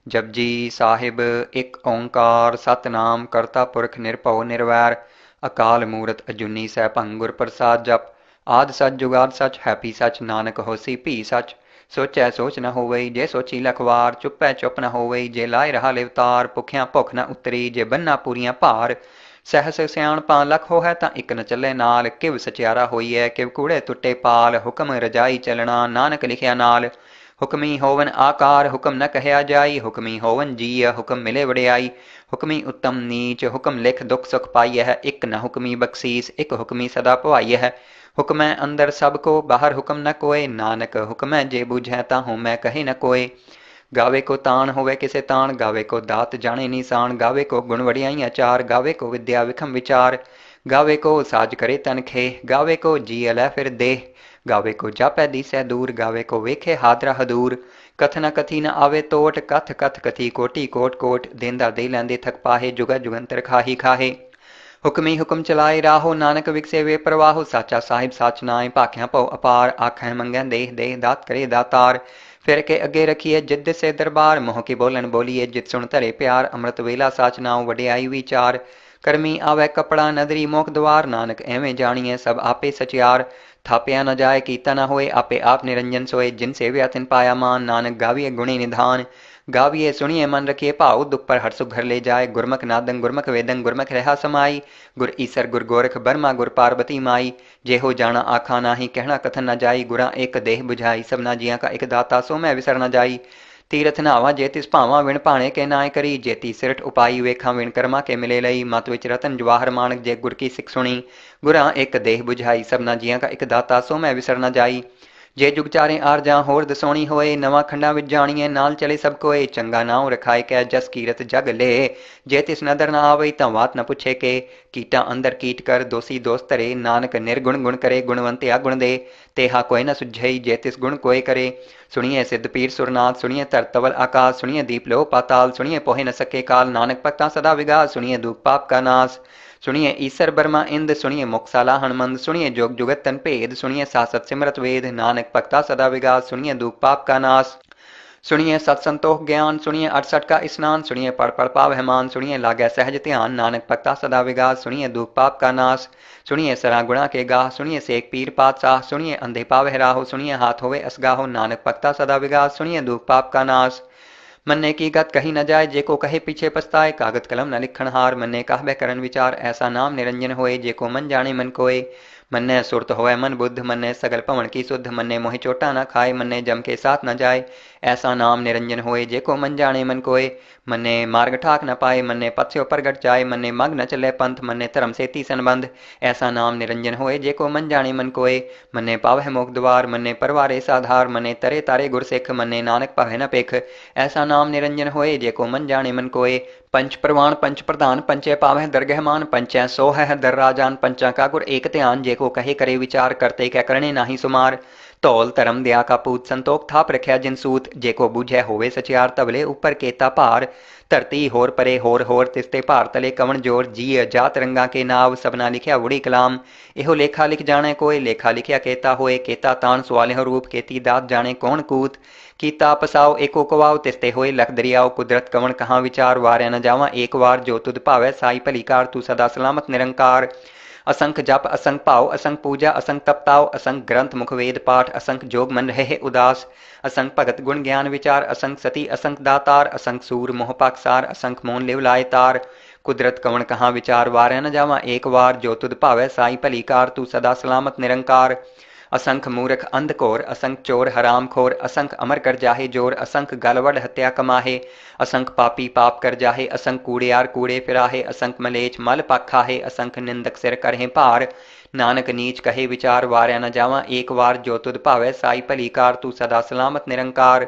जपजी साहिब एक ओंकार सतनाम करता पुरख निरभਉ निरवैर अकाल मूरत अजूनी सैभं गुर प्रसाद जप आद सच जुगाद सच हैपी सच नानक होसी भी सच सोचै सोच न होवई जे सोची लखवार चुपै चुप न होवई जे लाए रहा लिवतार भुखिया भुख न उतरी जे बन्ना पूरियां भार सहस सियाणपा लख होहै तां इक न चले नाल किव सचियारा होईऐ किव कूड़े तुट्टे पाल हुक्म रजाई चलना नानक लिखिया नाल हुक्मी होवन आकार हुक्म न कहया जाई हुक्मी होवन जीय हुक्म मिले वड़ियाई हुक्मी उत्तम नीच हुक्म लिख दुख सुख पाई है इक न हुक्मी बख्शीस इक हुक्मी सदा भवाई है हुक्मै अंदर सब को बाहर हुक्म न कोय नानक हुक्मै जे बुझै ताहू मैं कहे न कोय गावे को तान होवे किसे तान गावे को दात जाने निशान गावे को गुण वड़ियाई अचार गावे को विद्या विखम विचार गावे को साज करे तन खे गावे को जी अलै फिर देह गावे को जापै दिसै दूर गावे को वेखे हादरा हदूर कथ न कथी न आवे तोट कथ कथ कथी कोटि कोट कोट देंदा दे लैंदे थक पाहे जुगा जुगंतर खाही खाहे हुक्मी हुक्म चलाए राहो नानक विकसे वे प्रवाहो साचा साहिब साच नाए भाख्या पौ अपार आखें मंगै देह देह दात करे दातार फिर के अगे रखिए जिद से दरबार मोह की बोलन बोलिए जित सुन धरे प्यार अमृत वेला साच नाओ वडियाई विचार करमी आवे कपड़ा नदरी मोख द्वार नानक एवें जानिए सब आपे सचियार थापया न जाए कीता न होए आपे आप निरंजन सोए जिन सेव्या तिन पाया मान नानक गाविए गुणी निधान गाविए सुनिए मन रखिए भाव दुख पर हर सुख घर ले जाए गुरमुख नादंग गुरमुख वेदंग गुरमुख रहा समाई गुर ईसर गुर गोरख बर्मा गुर पार्वती माई जे हो जाना आखा नाही कहना कथन न जाई गुरा एक देह बुझाई सबना जिया का एक दाता सो मैं विसर न जाई तीरथ नावा जेतिस भावा विण भाणे के नाय करी जेती सिरठ उपाई वेखा विण कर्मा के मिले लई मत विच रतन जवाहर मानक जे गुर की सिख सुनी गुरा एक देह बुझाई सबना जिया का एक दाता सो मैं विसर न जाई जे जुग चारे आर जा होर दसोणी होए नवा खंडा विच जाणीए नाल चले सब कोए चंगा नाव रखाए कै जस कीरत जग ले जे तिस नदर न आवई तां वात न पुछे के कीटा अंदर कीट कर दोषी दोष धरे नानक निर्गुण गुण करे गुणवंते अगुण दे तेहा कोय न सुझई जे तिस गुण कोय करे सुनिए सिद्ध पीर सुरनाथ सुनिए तरतवल आकाश सुनिए दीप लो पाताल सुनिए पोहे न सके काल नानक भक्ता सदा विगास सुनिए दुख पाप का नाश सुनिए ईसर बर्मा इंद सुनिए मुक्साला हनुमंद सुनिए जोग जुगत तन भेद सुनिए सासत सिमरत वेद नानक भक्ता सदा विगास सुनिए दुख पाप का नाश सुनिए सत्संतोख ज्ञान सुनिए 68 का स्नान सुनिए पढ़ पढ़ पावहमान सुनिए लागे सहज ध्यान नानक भक्ता सदा विगास सुनिए दुख पाप का नाश सुनिए सरा गुणा के गाह सुनिए सेक पीर पातशाह सुनिए अंधे पावह राहो सुनिए हाथ होवे असगाहो नानक भक्ता सदा विगास सुनिए दुख पाप का नाश मन्ने की गत कही न जाए जेको कहे पीछे पछताए कागत कलम न लिखण हार मन्ने कहबे करन विचार ऐसा नाम निरंजन होए जेको मन जाने मन कोय मन्ने सुरत होए मन बुद्ध मन्ने सगल पवन की शुद्ध मन्ने मोहि चोटा न खाए मन्ने जम के साथ न जाए ऐसा नाम निरंजन होए जेको मन जाने मन कोय मन्ने मार्ग ठाक न पाए मन्ने पथ से प्रगट जाए मन्ने मग न चले पंथ मन्ने धर्म से ती संबंध ऐसा नाम निरंजन होए जेको मन जाने मन कोय मन्ने पावह मोख द्वार मन्ने परवारे साधार मन्ने तरे तारे गुर सिख मन्ने नानक पावे न पेख ऐसा नाम निरंजन होए जेको मन जाने मन कोय पंच प्रवाण पंच प्रधान पंचे पावह दरगहमान पंचै सो है दर राजान पंचा का गुर एक ध्यान जेको कहे करे विचार करते कै करने नाही सुमार धौल धर्म दया का पूत संतोख थाप रख्या जिन सूत जेको बूझै होवे सचियार तबले ऊपर केता भार धरती होर परे होर तिस्ते भार तले कवन जोर जी जात रंगा के नाव सबना लिखिया वुड़ी कलाम एहो लेखा लिख जाने कोय लेखा लिखिया केता होए केता तान सवालिह रूप केती दात जाने कौन कूत कीता पसाओ एको कवाओ तिस्ते होए लख दरियाओ कुदरत कवन कहाँ विचार वार्या न जावा एक वार जो तुद भावै साई भलीकार तू सदा सलामत निरंकार असंख जप असंख भाव असंख पूजा असंख तपताव असंख ग्रंथ मुख वेद पाठ असंख जोग मन रहे उदास असंख भगत गुण ज्ञान विचार असंख सती असंख दातार असंख सूर मोह पाकसार असंख मोन लिव लाए तार कुदरत कवन कहाँ विचार वार्या न जावा एक वार जो तुद भावै साई भलीकार तू सदा सलामत निरंकार असंख मूर्ख अंधकोर असंख चोर हराम खोर असंख अमर कर जाहे जोर असंख गलवड हत्या कमाहे असंख पापी पाप कर जाहे असंख कूड़ियार कूड़े फिराहे असंख मलेच मल पाखाहे असंख निंदक सिर करहे भार नानक नीच कहे विचार वार्या न जावा एक वार जो तुद भावै साई भलीकार तू सदा सलामत निरंकार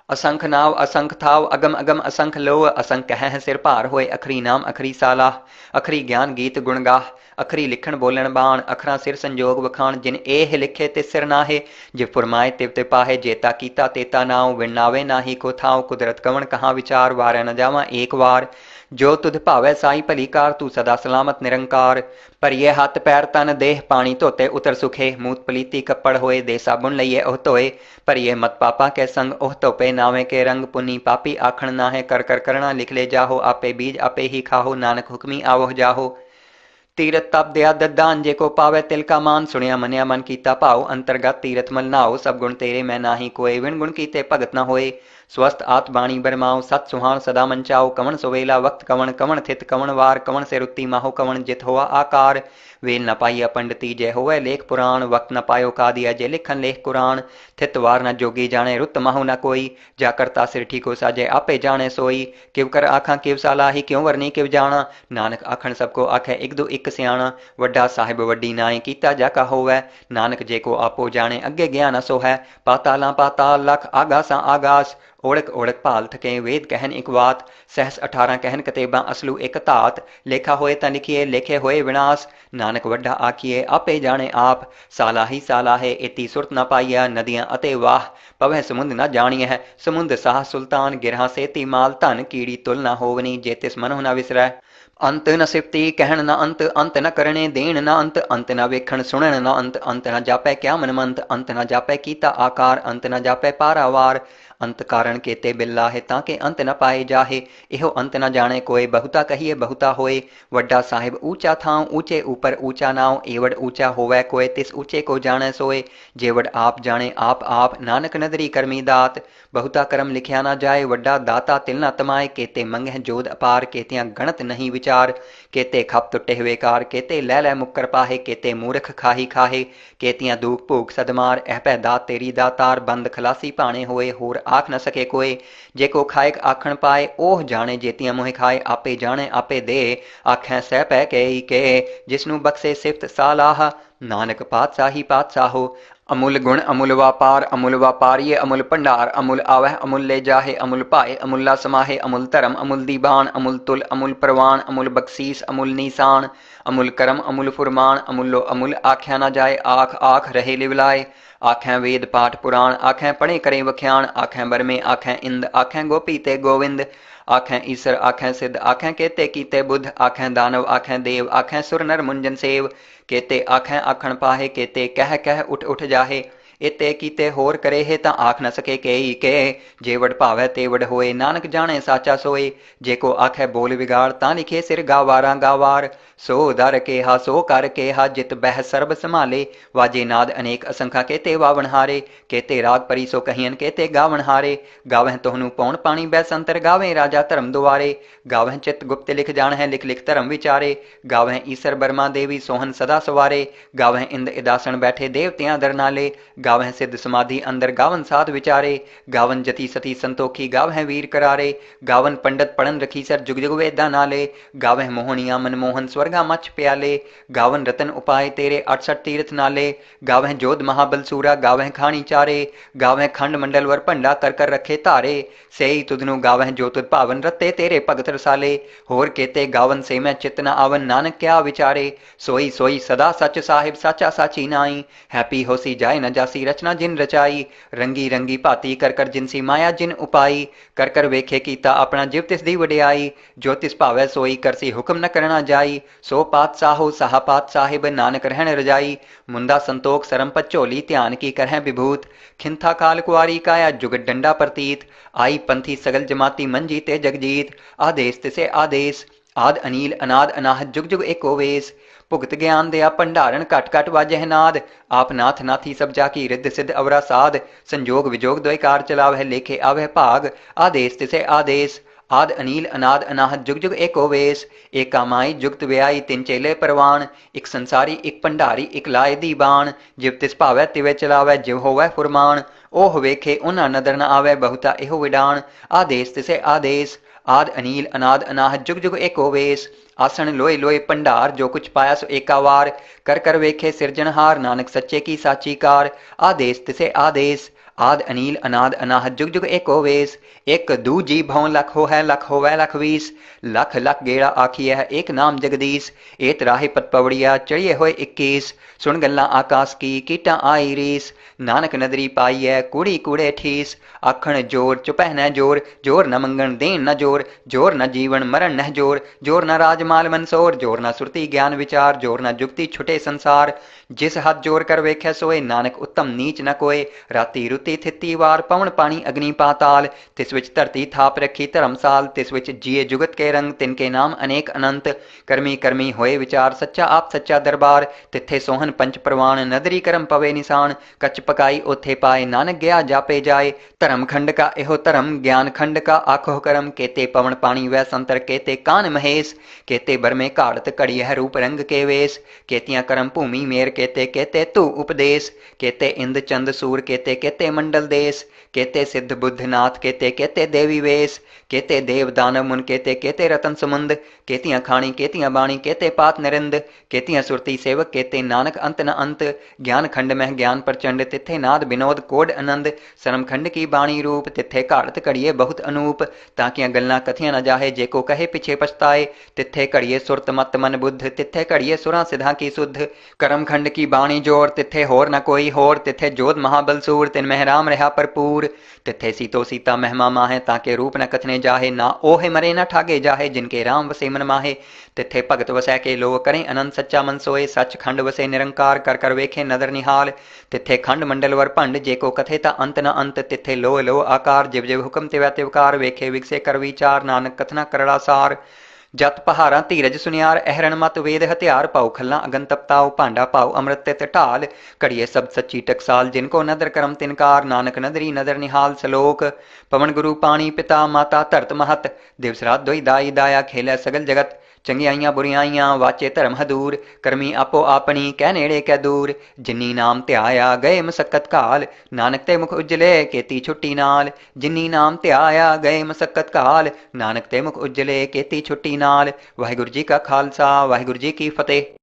असंख नाव असंख थाव अगम अगम असंख लोह असंख कह सिर भार होए अखरी नाम अखरी सालाह अखरी ज्ञान गीत गुण गाह अखरी लिखण बोलन बाण अखरा सिर संजोग वखाण जिन एह लिखे तिस सिर नाहे जिव फुरमाए तिव ते पाहे जेता कीता तेता नाव विण नावे नाही को थाव कुदरत कवन कहाँ विचार वार्या न जावा एक वार जो तुध भावै साई भली कार, तू सदा सलामत निरंकार। पर ये हथ पैर तन देह पानी धोते उतर सुखे, मूत पलीती कपड़ होए दे साबुन लइए ओह धोए। पर ये मत पापा के संग ओह धोपे नावे के रंग, पुनी पापी आखण ना है कर कर करना लिख ले जाहो। आपे बीज आपे ही खाहो, नानक हुक्मी आवह जाहो। तीरथ तप दया ददान, जे को पावे तिल का मान, सुनिया मनिया मन कीता भाव। अंतर्गत तीरथ मल नाओ, सब गुण तेरे मैं नाही कोय, विण गुण कीते भगत न होए। स्वस्थ आत बाणी बरमाओ, सत सुहान सदा मंचाओ। कवण सुवेला वक्त कवण, कवण थित कवण वार, कवण से रुत्ती माहो कवण जित होआ आकार। वेल न पाइया पंडिती जय होवे लेख पुराण, वक्त न पायो का दिया जय लिखन लेख कुरान। थित वार न जोगी जाने, रुत माहो न कोई, जा करता सिर ठीको साजे आपे जाने सोई। किव कर आखा किव सालाही, क्यों वरनी किव जाना, नानक आखण सबको आखे इक दो इक सियाणा। वड्डा साहिब वड्डी नाई कीता जाका होवै, नानक जे को आपो जाने अगे ज्ञान सो है। पाताला पाताल लख आगासा आगास, ओढ़क ओढ़क भाल थके वेद कहन इक बात। सहस 18 कहन कतेबां असलू एक धात, लेखा होए तां लिखिए लेखे होए विनाश। नानक वड्डा आखिए आपे जाने आप, सालाही सालाहे एती सुरत न पाइया। नदियां अते वाह पवह समुंद न जानिए है, समुंद साह सुल्तान। गिरहा सेती माल धन, कीड़ी तुल न होवनी जे तिस मनों न विसरै। अंत न सिफती कहण न अंत, अंत न करने देण न अंत। अंत न वेखण सुणन न अंत, अंत न जापै क्या मनमंत। अंत न जापै कीता आकार, अंत न जापै पारावार। अंत कारण केते बिल्लाहे, ताके अंत न पाए जाहे। इहो अंत न जाने कोय, बहुता कहिए बहुता होए। वड्डा साहिब ऊंचा थां, ऊंचे ऊपर ऊंचा नाव। एवड ऊंचा होवै कोय, तिस ऊंचे को जाने सोए। जेवड आप जाने आप, नानक नदरी करमी दात। बहुता करम लिखिया न जाए, वड्डा दाता तिल न तमाए। केते मंगह जोध अपार, केतियां गणत नहीं विचार। केते खप तुटे हुएकार, केते लै लै मुक्कर पाहे। केते मूर्ख खाही खाहे, केतियां दूक भूख सदमार। एह पै दात तेरी दातार, बंद खलासी पाने होए। होर आख न सके कोय, जेको खाएक आखण पाए। ओह जाने जेतियां मोह खाए, आपे जाने आपे दे। आखें सह पै के जिसनू बख्शे सिफत सालाह। नानक पातशाही पातशाहो, अमुल गुण अमुल व्यापारिये अमुल भंडार। अमुल आवह अमुल ले जाहे, अमुल पाए अमुल्ला समाहे। अमुल धर्म अमुल दीबान, अमुल तुल अमुल परवान। अमुल बख्शीस अमुल नीसान, अमुल करम अमुल फुरमान। अमुलो अमुल आख्या न जाए, आख आख रहे लिवलाए। आखें वेद पाठ पुराण, आखें पढ़े करें वख्याण। आखें बरमे आखें इंद, आखें गोपी ते गोविंद। आखें ईसर आखें सिद्ध, आखें केते कीते बुद्ध। आखें दानव आखें देव, आखें सुर नर मुंजन सेव। केते आखें आखण पाहे, केते कह कह उठ उठ जाहे। इते कीते होर करे हे, तां आख न सके केई के। जेवड भावै तेवड होए, नानक जाने साचा सोए। जेको आखे बोल विगाड़, तां लिखे सिर गावारा गावार। सो दर केहा सो कर केहा, जित बह सर्ब संभाले। वाजे नाद अनेक असंख्या, केते वावण हारे। केते राग परी सो कहियन, केते गावण हारे। गावह तोहनु पौण पाणी बैसंतर, गावें राजा धर्म दुआरे। गावह चित गुप्त लिख जान है, लिख लिख धर्म विचारे। गावह ईसर बर्मा देवी सोहन सदा सवारे। गावह इंद इदासन बैठे देवतियां दर नाले। गावह सिद्ध समाधि अंदर, गावन साध विचारे। गावन जति सती संतोखी, गावह वीर करारे। गावन पंडित पढ़न रखी सर, जुग जुग वेदा नाले। गावह मोहनिया मनमोहन, स्वर्गा मछ प्याले। गावन रतन उपाय तेरे, 68 तीर्थ नाले। गावह जोध महाबल सूरा, गावह खानी चारे। गावह खंड मंडल वर भंडा, कर कर रखे धारे। सेई तुधनु गावह जो तुध भावन, रते तेरे भगत रसाले। होर केते गावन से मैं चित न आवन, नानक क्या विचारे। सोई सोई सदा सच साहिब, साचा साची नाई। हैप्पी होसी जाए न जासी, रचना जिन रचाई। रंगी रंगी भाती कर कर जिनसी माया जिन उपाई। कर कर वेखे कीता अपना जिव तिस दी वडियाई। जो तिस भावै सोई करसी, हुक्म न करना जाई। सो पातशाहो साहा पात साहिब, नानक रहन रजाई। मुंदा संतोख सरम पचोली, ध्यान की करह विभूत। खिंथा काल कुआरी काया, जुगत डंडा प्रतीत। आई पंथी सगल जमाती, मन जीते जगजीत। आदेश तिसे आदेश, आद अनील अनाद अनाहत, जुग जुग एको वेश। भुगत ज्ञान दया भंडारण, घट घट वाजह नाद। आप नाथ नाथी सब जाकी, रिद्ध सिद्ध अवरा साध। संजोग विजोग द्वैकार चलावह, लेखे आवह भाग। आदेश तिसे आदेश, आद अनील अनाद अनाहत, जुग जुग एको वेश। एका माई जुगत व्याई, तिन चेले परवान। इक संसारी इक भंडारी, इक लाए दीबान। जिव तिस भावै तिवे चलावै, जिव होवै फुरमान। ओह वेखे उन्हा नदर न आवे, बहुता एहो विडान। आदेश तिसे आदेश, आद अनील अनाद अनाहत, जुग जुग एको वेश। आसन लोए लोए भंडार, जो कुछ पाया सो एकावार। कर कर वेखे सिरजनहार, नानक सच्चे की साची कार। आदेश तिसे आदेश, आद अनील अनाद अनाहत जुग जुग एको वेस। एक दू जी भवन लख हो है लख होवै लख वीस। लख लख गेड़ा आखिए है एक नाम जगदीश। एत राहे पत पवड़िया चढ़िए होए 21। सुन गल्ला आकाश की कीटा आई रीस। नानक नदरी पाई है कूड़ी कूड़े ठीस। आखण जोर चुपह न जोर, जोर न मंगण देन न जोर, जोर न जीवन मरण न जोर, जोर न राजमाल मनसोर, जोर न सुरती ज्ञान विचार, जोर न जुगती छुटे संसार। जिस हाथ जोर कर वेख्या सोए, नानक उत्तम नीच न कोय। राती रुती थिती वार, पवन पानी अग्नि पाताल। तिस विच धरती थाप रखी धर्मसाल, तिस विच जिए जुगत के रंग, तिनके नाम अनेक अनंत। करमी करमी होए विचार, सच्चा आप सच्चा दरबार। तिथे सोहन पंच प्रवाण, नदरी करम पवे निशान। कच पकाई ओथे पाए, नानक गया जापे जाए। धर्म खंड का एहो धर्म, ज्ञान खंड का आखो करम। केते पवन पानी वै संतर, केते कान महेश। केते बर में काढ़त घड़ी है रूप रंग के वेश। केतियां करम भूमि मेर, केते केते तू उपदेश। केते इंद चंद सूर, केते केते मंडल देश। केते सिद्ध बुद्ध नाथ, केते केते देवी वेश। केते देव दानव मुन, केते केते रतन समुंद। केतियां खाणी केतियां बाणी, केते पात नरिंद। केतियां सुरती सेवक, केते नानक अंत न अंत। ज्ञान खंड में ज्ञान प्रचंड, तिथे नाद विनोद कोड आनंद। सरम खंड की बाणी रूप, तिथे घाड़त घड़िए बहुत अनूप। ताकियां गल्लां कथियां न जाहे, जेको कहे पिछे पछताए। तिथे घड़िए सुरत मत मन बुद्ध, तिथे घड़िए सुरा सिधा की सुध। करम खंड की बाणी जोर, तिथे होर न कोई होर। तिथे जोध महाबल सूर, तिन मह राम रहा भरपूर। तिथे सीतो सीता महिमा माहे, ताके रूप न कथने जाहे। ना ओहे मरे न ठागे जाहे, जिनके राम वसे मन माहे। तिथे भगत वसै के लो, करें अनंत सच्चा मन सोए। सच खंड वसे निरंकार, कर कर वेखे नदर निहाल। तिथे खंड मंडल वर भंड, जेको कथे ता अंत न अंत। तिथे लो लो आकार, जिव जिव हुक्म तिवै तिवकार। वेखे विगसे कर विचार, नानक कथना करड़ा सार। जत पहारा धीरज सुनियार, अहरण मत वेद हथियार। पाओ खल्ला अगन तपताओ, भांडा पाओ अमृत तित ढाल। घड़िए शब्द सच्ची टकसाल, जिनको नदर करम तिनकार। नानक नदरी नदर निहाल सलोक। पवन गुरु पानी पिता माता धरत महत। दिवस रात दोई दाई दाया, खेलै सगल जगत। चंगियाइयां बुरियाइयां वाचे धर्म हदूर। करमी आपो आपनी कह नेड़े कै दूर। जिन्नी नाम ध्याया गए मसक्कत घाल, नानक ते मुख उजले केती छुट्टी नाल। जिन्नी नाम ध्याया गए मसक्कत घाल, नानक ते मुख उजले केती छुट्टी नाल। वाहिगुरू जी का खालसा, वाहिगुरू जी की फतेह।